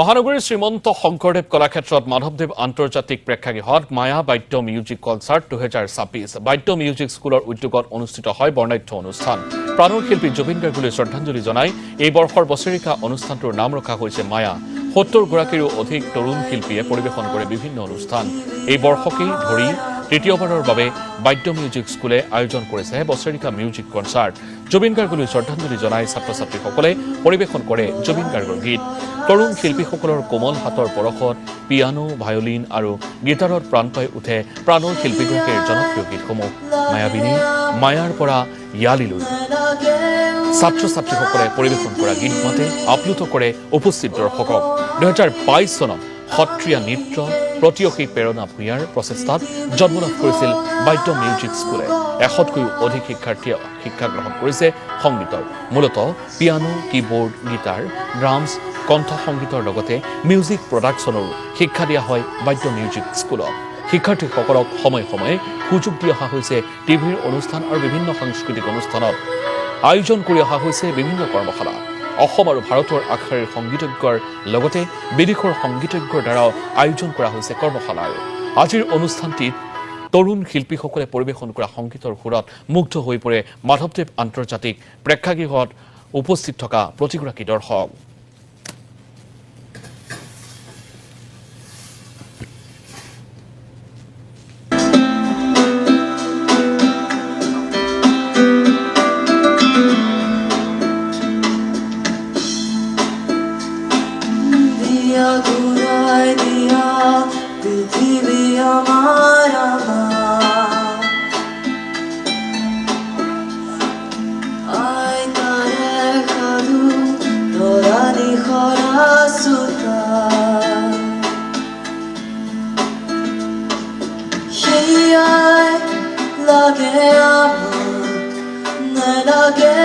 মহানগৰীৰ শ্ৰীমন্ত শংকৰদেৱ কলাক্ষেত্ৰত মাধৱদেৱ আন্তৰ্জাতিক প্ৰেক্ষাগৃহত মায়া বাদ্য মিউজিক কনচাৰ্ট 2026 বাদ্য মিউজিক স্কুলৰ উদ্যোগত অনুষ্ঠিত হয় বৰ্ণাঢ্য অনুষ্ঠান। প্ৰাণৰ শিল্পী জুবিন গাৰ্গলৈ শ্ৰদ্ধাঞ্জলি জনাই এই বৰ্ষৰ বছৰিকা অনুষ্ঠানটোৰ নাম ৰখা হৈছে মায়া। 70 গৰাকীৰো অধিক তৰুণ শিল্পীয়ে পৰিৱেশন কৰে বিভিন্ন অনুষ্ঠান। এই বৰ্ষকেই ধৰি তৃতীয়বাৰৰ বাবে বাদ্য মিউজিক স্কুলে আয়োজন কৰিছে বছৰিকা মিউজিক কনচাৰ্ট। জুবিন গাৰ্গলৈ শ্ৰদ্ধাঞ্জলি জনাই ছাত্ৰ ছাত্ৰীসকলে পৰিৱেশন কৰে জুবিন গাৰ্গৰ গীত। তৰুণ শিল্পীসকলৰ কোমল হাতৰ পৰশত পিয়ানো, ভায়লিন আৰু গীটাৰত প্ৰাণ পাই উঠে প্ৰাণৰ শিল্পীগৰাকীৰ জনপ্ৰিয় গীতসমূহ। মায়াবিনী, মায়াৰ পৰা ইয়ালিলৈ ছাত্ৰ ছাত্ৰীসকলে পৰিৱেশন কৰা গীত মাতে আপ্লুত কৰে উপস্থিত দৰ্শকক। 2022 চনত সত্ৰীয়া নৃত্য প্ৰতিয়সী প্ৰেৰণা ভূঞাৰ প্ৰচেষ্টাত জন্ম লাভ কৰিছিল বাদ্য মিউজিক স্কুলে। 100তকৈও অধিক শিক্ষাৰ্থীয়ে শিক্ষা গ্ৰহণ কৰিছে সংগীতৰ। মূলতঃ পিয়ানো, কীবোৰ্ড, গীটাৰ, ড্ৰামছ, কণ্ঠ সংগীতৰ লগতে মিউজিক প্ৰডাকশ্যনৰো শিক্ষা দিয়া হয় বাদ্য মিউজিক স্কুলত। শিক্ষাৰ্থীসকলক সময়ে সময়ে সুযোগ দি অহা হৈছে টিভিৰ অনুষ্ঠান আৰু বিভিন্ন সাংস্কৃতিক অনুষ্ঠানত। আয়োজন কৰি অহা হৈছে বিভিন্ন কৰ্মশালা। অসম আৰু ভাৰতৰ আগশাৰীৰ সংগীতজ্ঞৰ লগতে বিদেশৰ সংগীতজ্ঞৰ দ্বাৰাও আয়োজন কৰা হৈছে কৰ্মশালাৰ। আজিৰ অনুষ্ঠানটিত তৰুণ শিল্পীসকলে পৰিৱেশন কৰা সংগীতৰ সুৰত মুগ্ধ হৈ পৰে মাধৱদেৱ আন্তৰ্জাতিক প্ৰেক্ষাগৃহত উপস্থিত থকা প্ৰতিগৰাকী দৰ্শক। ঘুরাই দিয়া পৃথিবী আমার আই তারে খাদু তোরা নিখরা সুতা সেই আই লাগে আমার না লাগে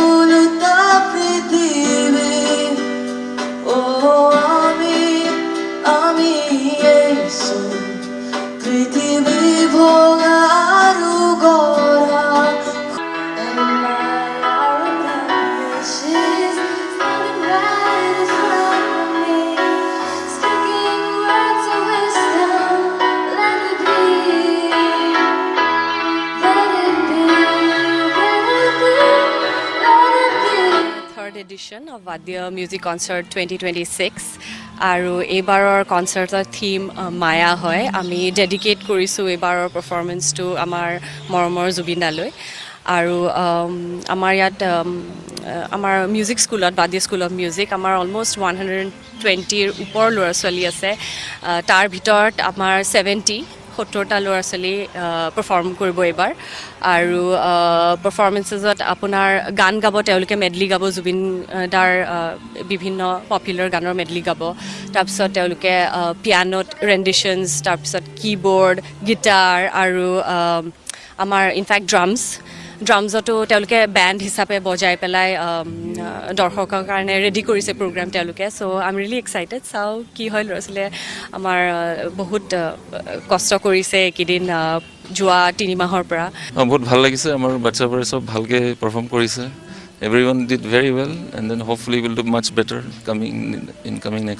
উল্টা পৃথিবী ও পৃথিবী ভোগাৰু গৰা edition of Vadya Music Concert 2026 আৰু এইবাৰৰ কনচাৰ্টৰ থিম মায়া হয়। আমি ডেডিকেট কৰিছোঁ এইবাৰৰ পাৰফৰ্মেঞ্চটো আমাৰ মৰমৰ জুবিন দালৈ। আৰু আমাৰ ইয়াত আমাৰ মিউজিক স্কুলত বাদ্য স্কুল অফ মিউজিক আমাৰ অলমষ্ট 120ৰ ওপৰ ল'ৰা ছোৱালী আছে। তাৰ ভিতৰত আমাৰ 70টা ল'ৰা ছোৱালী পাৰফৰ্ম কৰিব এইবাৰ। আৰু পাৰফৰ্মেঞ্চেছত আপোনাৰ গান গাব, তেওঁলোকে মেডলি গাব, জুবিন দাৰ বিভিন্ন পপুলাৰ গানৰ মেডলি গাব। তাৰপিছত তেওঁলোকে পিয়ানোত ৰেণ্ডিশ্যনছ, তাৰপিছত কীবৰ্ড, গীটাৰ আৰু আমাৰ ইনফেক্ট ড্ৰামছতো তেওঁলোকে বেণ্ড হিচাপে বজাই পেলাই দৰ্শকৰ কাৰণে ৰেডি কৰিছে প্ৰগ্ৰাম তেওঁলোকে। চ' আই এম ৰিয়েলি এক্সাইটেড। চাওঁ কি হয়। ল'ৰা ছোৱালীয়ে আমাৰ বহুত কষ্ট কৰিছে এইকেইদিন যোৱা 3 মাহৰ পৰা। বহুত ভাল লাগিছে। আমাৰ বাচ্চাবোৰে চব ভালকৈ পাৰফৰ্ম কৰিছে। Everyone did very well and then hopefully will do much better coming next